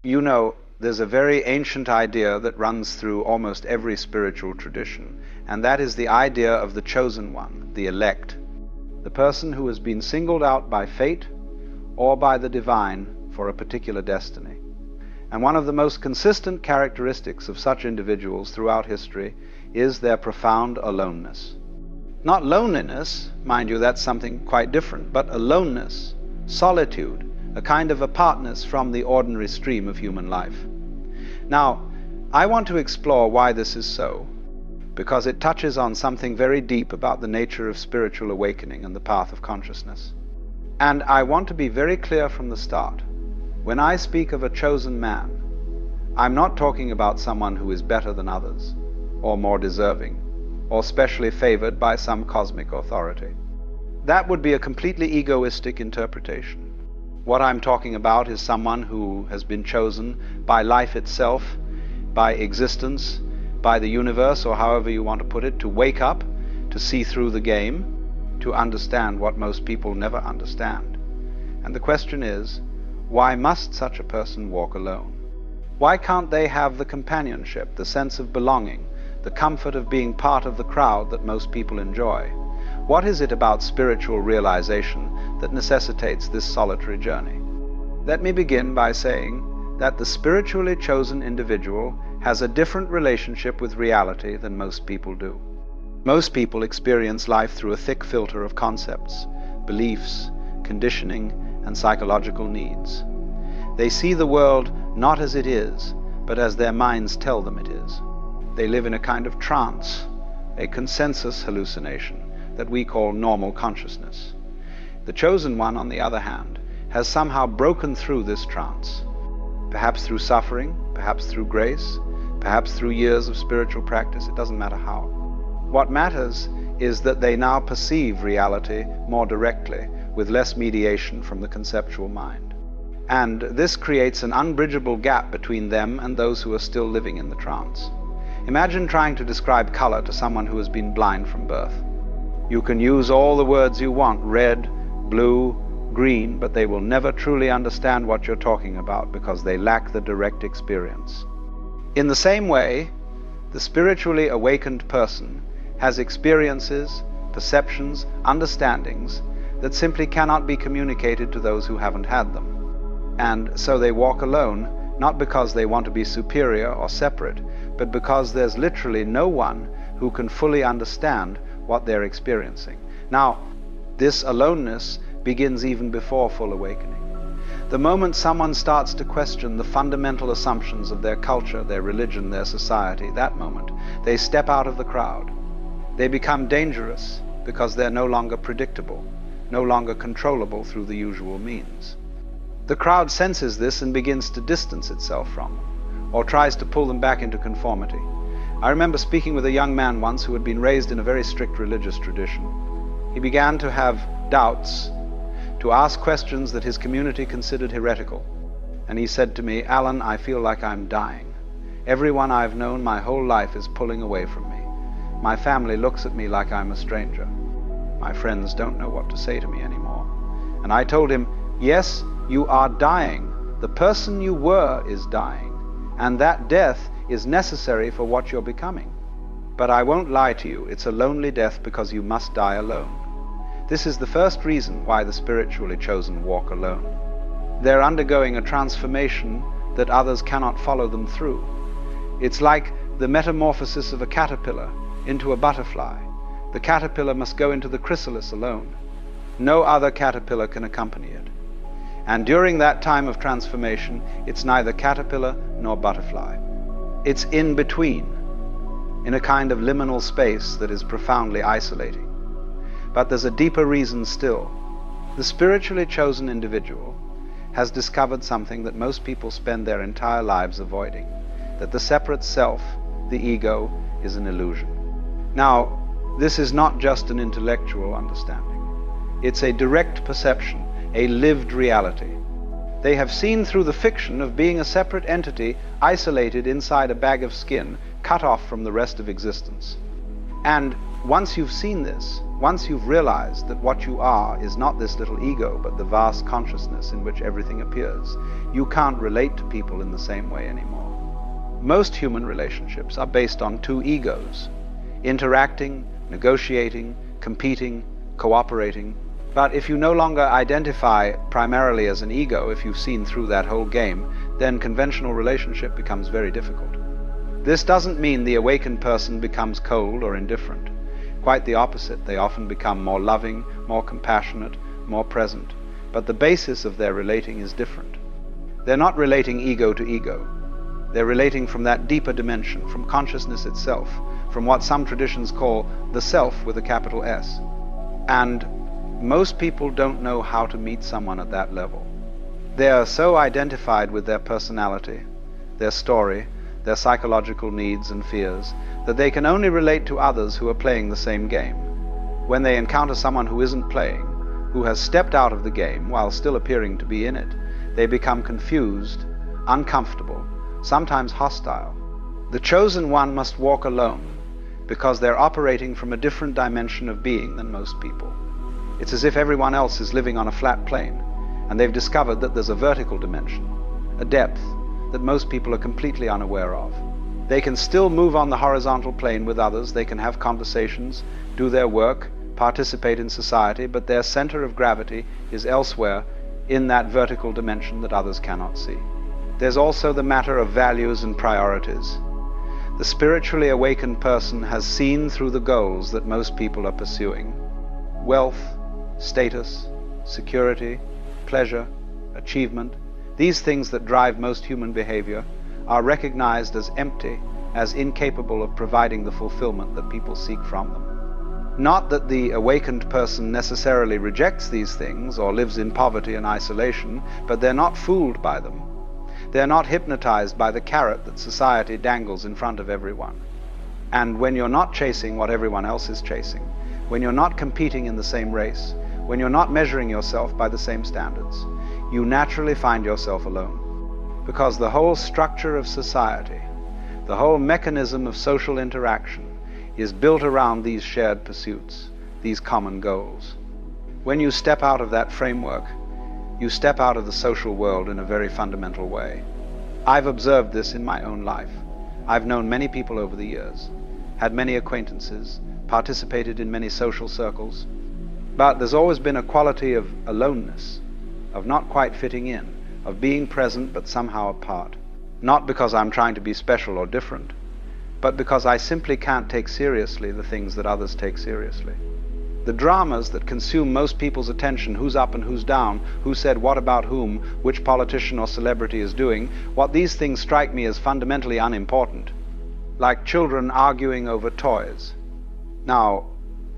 You know, there's a very ancient idea that runs through almost every spiritual tradition, and that is the idea of the chosen one, the elect, the person who has been singled out by fate or by the divine for a particular destiny. And one of the most consistent characteristics of such individuals throughout history is their profound aloneness. Not loneliness, mind you, that's something quite different, but aloneness, solitude, a kind of apartness from the ordinary stream of human life. Now, I want to explore why this is so, because it touches on something very deep about the nature of spiritual awakening and the path of consciousness. And I want to be very clear from the start. When I speak of a chosen man, I'm not talking about someone who is better than others, or more deserving, or specially favored by some cosmic authority. That would be a completely egoistic interpretation. What I'm talking about is someone who has been chosen by life itself, by existence, by the universe, or however you want to put it, to wake up, to see through the game, to understand what most people never understand. And the question is, why must such a person walk alone? Why can't they have the companionship, the sense of belonging, the comfort of being part of the crowd that most people enjoy? What is it about spiritual realization that necessitates this solitary journey? Let me begin by saying that the spiritually chosen individual has a different relationship with reality than most people do. Most people experience life through a thick filter of concepts, beliefs, conditioning, and psychological needs. They see the world not as it is, but as their minds tell them it is. They live in a kind of trance, a consensus hallucination that we call normal consciousness. The chosen one, on the other hand, has somehow broken through this trance, perhaps through suffering, perhaps through grace, perhaps through years of spiritual practice. It doesn't matter how. What matters is that they now perceive reality more directly, with less mediation from the conceptual mind. And this creates an unbridgeable gap between them and those who are still living in the trance. Imagine trying to describe color to someone who has been blind from birth. You can use all the words you want, red, blue, green, but they will never truly understand what you're talking about because they lack the direct experience. In the same way, the spiritually awakened person has experiences, perceptions, understandings that simply cannot be communicated to those who haven't had them. And so they walk alone, not because they want to be superior or separate, but because there's literally no one who can fully understand what they're experiencing. Now, this aloneness begins even before full awakening. The moment someone starts to question the fundamental assumptions of their culture, their religion, their society, that moment, they step out of the crowd. They become dangerous because they're no longer predictable, no longer controllable through the usual means. The crowd senses this and begins to distance itself from them, or tries to pull them back into conformity. I remember speaking with a young man once who had been raised in a very strict religious tradition. He began to have doubts, to ask questions that his community considered heretical. And he said to me, "Alan, I feel like I'm dying. Everyone I've known my whole life is pulling away from me. My family looks at me like I'm a stranger. My friends don't know what to say to me anymore." And I told him, "Yes, you are dying. The person you were is dying. And that death is necessary for what you're becoming. But I won't lie to you, it's a lonely death because you must die alone." This is the first reason why the spiritually chosen walk alone. They're undergoing a transformation that others cannot follow them through. It's like the metamorphosis of a caterpillar into a butterfly. The caterpillar must go into the chrysalis alone. No other caterpillar can accompany it. And during that time of transformation, it's neither caterpillar nor butterfly. It's in between, in a kind of liminal space that is profoundly isolating. But there's a deeper reason still. The spiritually chosen individual has discovered something that most people spend their entire lives avoiding, that the separate self, the ego, is an illusion. Now, this is not just an intellectual understanding. It's a direct perception, a lived reality. They have seen through the fiction of being a separate entity, isolated inside a bag of skin, cut off from the rest of existence. And once you've seen this, once you've realized that what you are is not this little ego, but the vast consciousness in which everything appears, you can't relate to people in the same way anymore. Most human relationships are based on two egos, interacting, negotiating, competing, cooperating. But if you no longer identify primarily as an ego, if you've seen through that whole game, then conventional relationship becomes very difficult. This doesn't mean the awakened person becomes cold or indifferent. Quite the opposite. They often become more loving, more compassionate, more present. But the basis of their relating is different. They're not relating ego to ego. They're relating from that deeper dimension, from consciousness itself, from what some traditions call the self with a capital S. And most people don't know how to meet someone at that level. They are so identified with their personality, their story, their psychological needs and fears, that they can only relate to others who are playing the same game. When they encounter someone who isn't playing, who has stepped out of the game while still appearing to be in it, they become confused, uncomfortable, sometimes hostile. The chosen one must walk alone, because they're operating from a different dimension of being than most people. It's as if everyone else is living on a flat plane, and they've discovered that there's a vertical dimension, a depth, that most people are completely unaware of. They can still move on the horizontal plane with others, they can have conversations, do their work, participate in society, but their center of gravity is elsewhere in that vertical dimension that others cannot see. There's also the matter of values and priorities. The spiritually awakened person has seen through the goals that most people are pursuing. Wealth, status, security, pleasure, achievement, these things that drive most human behavior are recognized as empty, as incapable of providing the fulfillment that people seek from them. Not that the awakened person necessarily rejects these things or lives in poverty and isolation, but they're not fooled by them. They're not hypnotized by the carrot that society dangles in front of everyone. And when you're not chasing what everyone else is chasing, when you're not competing in the same race, when you're not measuring yourself by the same standards, you naturally find yourself alone. Because the whole structure of society, the whole mechanism of social interaction is built around these shared pursuits, these common goals. When you step out of that framework, you step out of the social world in a very fundamental way. I've observed this in my own life. I've known many people over the years, had many acquaintances, participated in many social circles, but there's always been a quality of aloneness, of not quite fitting in, of being present but somehow apart. Not because I'm trying to be special or different, but because I simply can't take seriously the things that others take seriously. The dramas that consume most people's attention, who's up and who's down, who said what about whom, which politician or celebrity is doing, what these things strike me as fundamentally unimportant, like children arguing over toys. Now,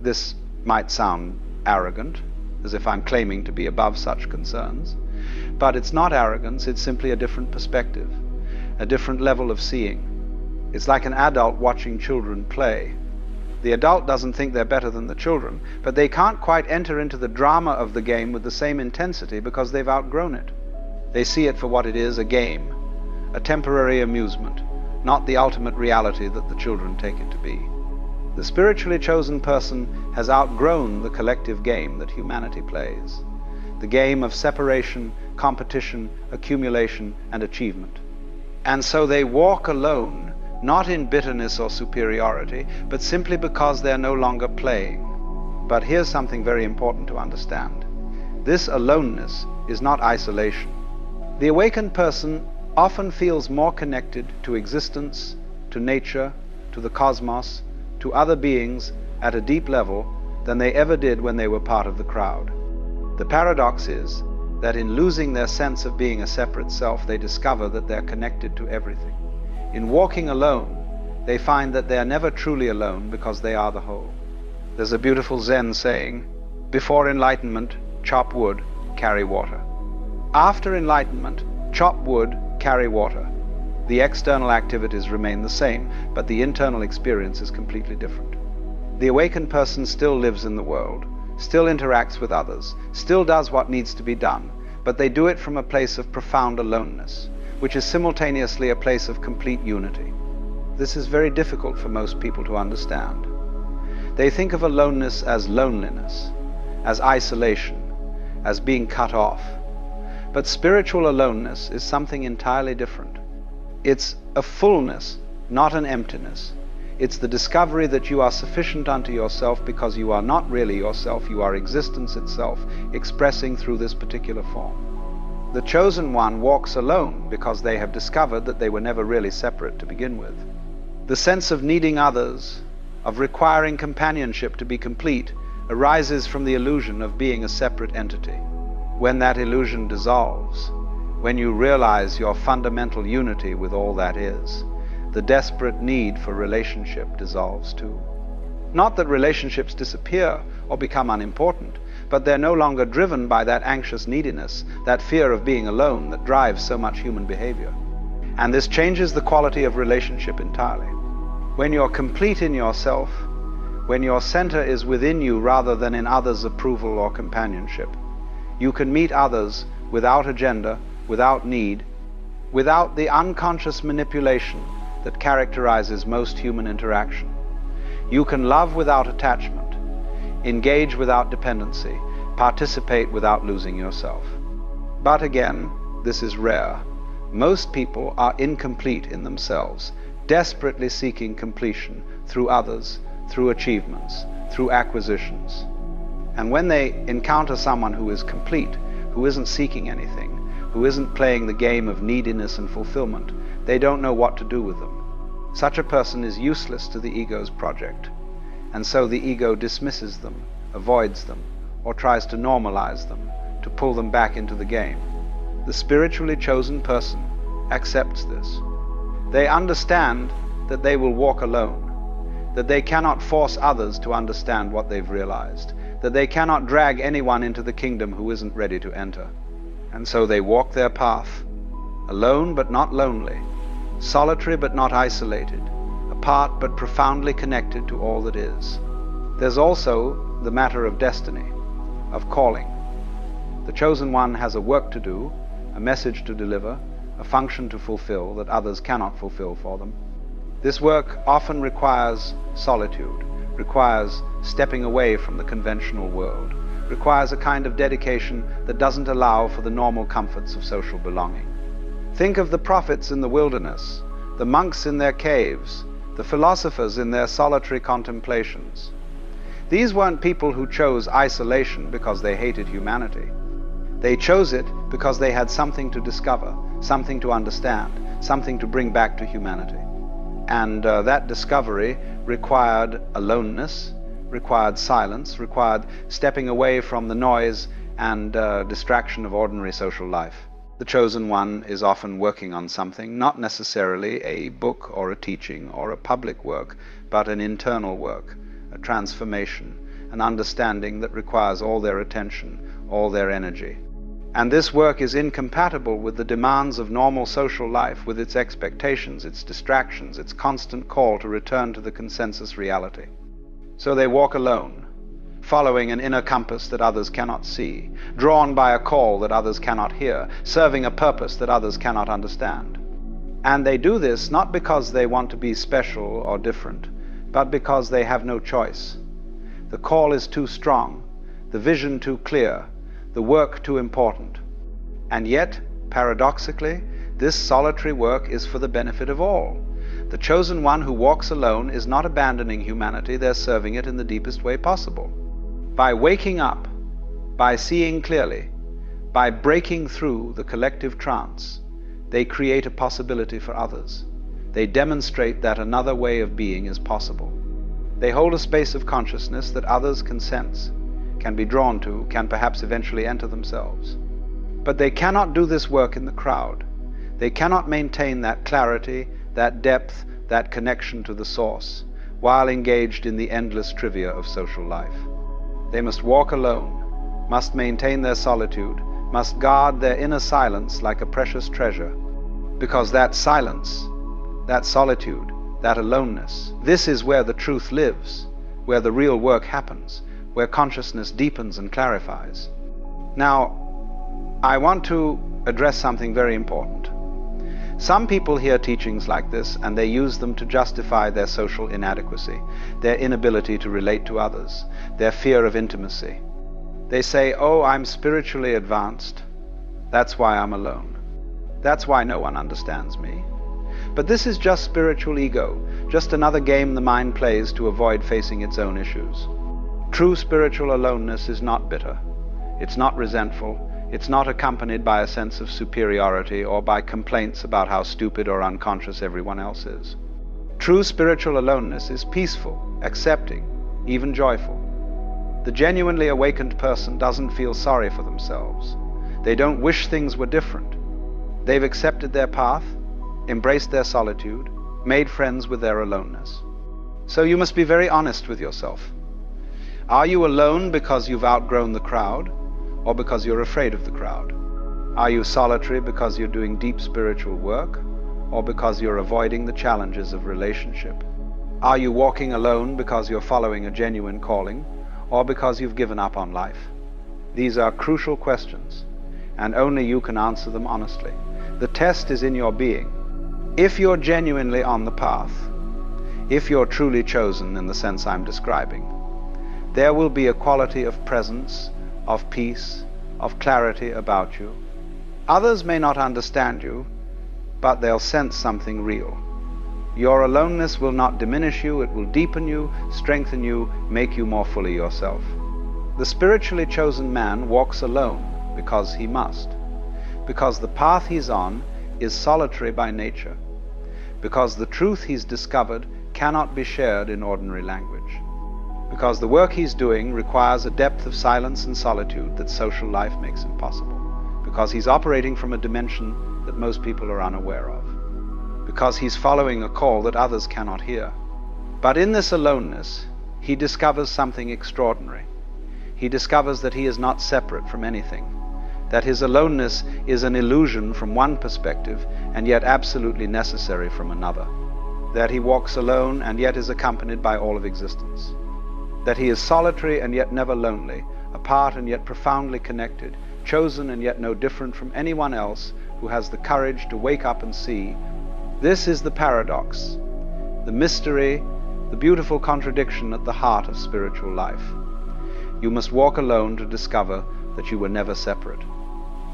this might sound arrogant, as if I'm claiming to be above such concerns, but it's not arrogance, it's simply a different perspective, a different level of seeing. It's like an adult watching children play. The adult doesn't think they're better than the children, but they can't quite enter into the drama of the game with the same intensity because they've outgrown it. They see it for what it is, a game, a temporary amusement, not the ultimate reality that the children take it to be. The spiritually chosen person has outgrown the collective game that humanity plays, the game of separation, competition, accumulation, and achievement. And so they walk alone, not in bitterness or superiority, but simply because they're no longer playing. But here's something very important to understand. This aloneness is not isolation. The awakened person often feels more connected to existence, to nature, to the cosmos, to other beings at a deep level than they ever did when they were part of the crowd. The paradox is that in losing their sense of being a separate self, they discover that they're connected to everything. In walking alone, they find that they are never truly alone because they are the whole. There's a beautiful Zen saying, before enlightenment, chop wood, carry water. After enlightenment, chop wood, carry water. The external activities remain the same, but the internal experience is completely different. The awakened person still lives in the world, still interacts with others, still does what needs to be done, but they do it from a place of profound aloneness, which is simultaneously a place of complete unity. This is very difficult for most people to understand. They think of aloneness as loneliness, as isolation, as being cut off. But spiritual aloneness is something entirely different. It's a fullness, not an emptiness. It's the discovery that you are sufficient unto yourself because you are not really yourself, you are existence itself, expressing through this particular form. The chosen one walks alone because they have discovered that they were never really separate to begin with. The sense of needing others, of requiring companionship to be complete, arises from the illusion of being a separate entity. When that illusion dissolves, when you realize your fundamental unity with all that is, the desperate need for relationship dissolves too. Not that relationships disappear or become unimportant, but they're no longer driven by that anxious neediness, that fear of being alone that drives so much human behavior. And this changes the quality of relationship entirely. When you're complete in yourself, when your center is within you rather than in others' approval or companionship, you can meet others without agenda, without need, without the unconscious manipulation that characterizes most human interaction. You can love without attachment, engage without dependency, participate without losing yourself. But again, this is rare. Most people are incomplete in themselves, desperately seeking completion through others, through achievements, through acquisitions. And when they encounter someone who is complete, who isn't seeking anything, who isn't playing the game of neediness and fulfillment, they don't know what to do with them. Such a person is useless to the ego's project, and so the ego dismisses them, avoids them, or tries to normalize them, to pull them back into the game. The spiritually chosen person accepts this. They understand that they will walk alone, that they cannot force others to understand what they've realized, that they cannot drag anyone into the kingdom who isn't ready to enter. And so they walk their path, alone but not lonely, solitary but not isolated, apart but profoundly connected to all that is. There's also the matter of destiny, of calling. The chosen one has a work to do, a message to deliver, a function to fulfill that others cannot fulfill for them. This work often requires solitude, requires stepping away from the conventional world, requires a kind of dedication that doesn't allow for the normal comforts of social belonging. Think of the prophets in the wilderness, the monks in their caves, the philosophers in their solitary contemplations. These weren't people who chose isolation because they hated humanity. They chose it because they had something to discover, something to understand, something to bring back to humanity. And that discovery required aloneness, required silence, required stepping away from the noise and distraction of ordinary social life. The chosen one is often working on something, not necessarily a book or a teaching or a public work, but an internal work, a transformation, an understanding that requires all their attention, all their energy. And this work is incompatible with the demands of normal social life, with its expectations, its distractions, its constant call to return to the consensus reality. So they walk alone, following an inner compass that others cannot see, drawn by a call that others cannot hear, serving a purpose that others cannot understand. And they do this not because they want to be special or different, but because they have no choice. The call is too strong, the vision too clear, the work too important. And yet, paradoxically, this solitary work is for the benefit of all. The chosen one who walks alone is not abandoning humanity, they're serving it in the deepest way possible. By waking up, by seeing clearly, by breaking through the collective trance, they create a possibility for others. They demonstrate that another way of being is possible. They hold a space of consciousness that others can sense, can be drawn to, can perhaps eventually enter themselves. But they cannot do this work in the crowd. They cannot maintain that clarity, that depth, that connection to the source, while engaged in the endless trivia of social life. They must walk alone, must maintain their solitude, must guard their inner silence like a precious treasure, because that silence, that solitude, that aloneness, this is where the truth lives, where the real work happens, where consciousness deepens and clarifies. Now, I want to address something very important. Some people hear teachings like this and they use them to justify their social inadequacy, their inability to relate to others, their fear of intimacy. They say, "Oh, I'm spiritually advanced. That's why I'm alone. That's why no one understands me." But this is just spiritual ego, just another game the mind plays to avoid facing its own issues. True spiritual aloneness is not bitter. It's not resentful. It's not accompanied by a sense of superiority or by complaints about how stupid or unconscious everyone else is. True spiritual aloneness is peaceful, accepting, even joyful. The genuinely awakened person doesn't feel sorry for themselves. They don't wish things were different. They've accepted their path, embraced their solitude, made friends with their aloneness. So you must be very honest with yourself. Are you alone because you've outgrown the crowd, or because you're afraid of the crowd? Are you solitary because you're doing deep spiritual work, or because you're avoiding the challenges of relationship? Are you walking alone because you're following a genuine calling, or because you've given up on life? These are crucial questions, and only you can answer them honestly. The test is in your being. If you're genuinely on the path, if you're truly chosen in the sense I'm describing, there will be a quality of presence, of peace, of clarity about you. Others may not understand you, but they'll sense something real. Your aloneness will not diminish you, it will deepen you, strengthen you, make you more fully yourself. The spiritually chosen man walks alone because he must, because the path he's on is solitary by nature, because the truth he's discovered cannot be shared in ordinary language, because the work he's doing requires a depth of silence and solitude that social life makes impossible, because he's operating from a dimension that most people are unaware of, because he's following a call that others cannot hear. But in this aloneness, he discovers something extraordinary. He discovers that he is not separate from anything, that his aloneness is an illusion from one perspective and yet absolutely necessary from another, that he walks alone and yet is accompanied by all of existence, that he is solitary and yet never lonely, apart and yet profoundly connected, chosen and yet no different from anyone else who has the courage to wake up and see. This is the paradox, the mystery, the beautiful contradiction at the heart of spiritual life. You must walk alone to discover that you were never separate.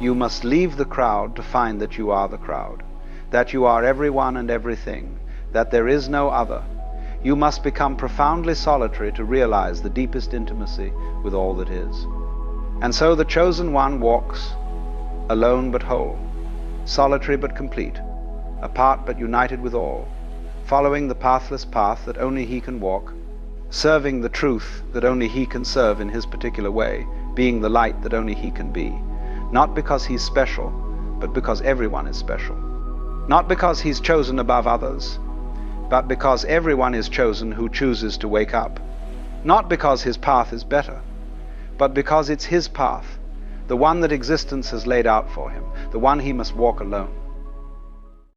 You must leave the crowd to find that you are the crowd, that you are everyone and everything, that there is no other. You must become profoundly solitary to realize the deepest intimacy with all that is. And so the chosen one walks, alone but whole, solitary but complete, apart but united with all, following the pathless path that only he can walk, serving the truth that only he can serve in his particular way, being the light that only he can be, not because he's special, but because everyone is special, not because he's chosen above others, but because everyone is chosen who chooses to wake up, not because his path is better, but because it's his path, the one that existence has laid out for him, the one he must walk alone.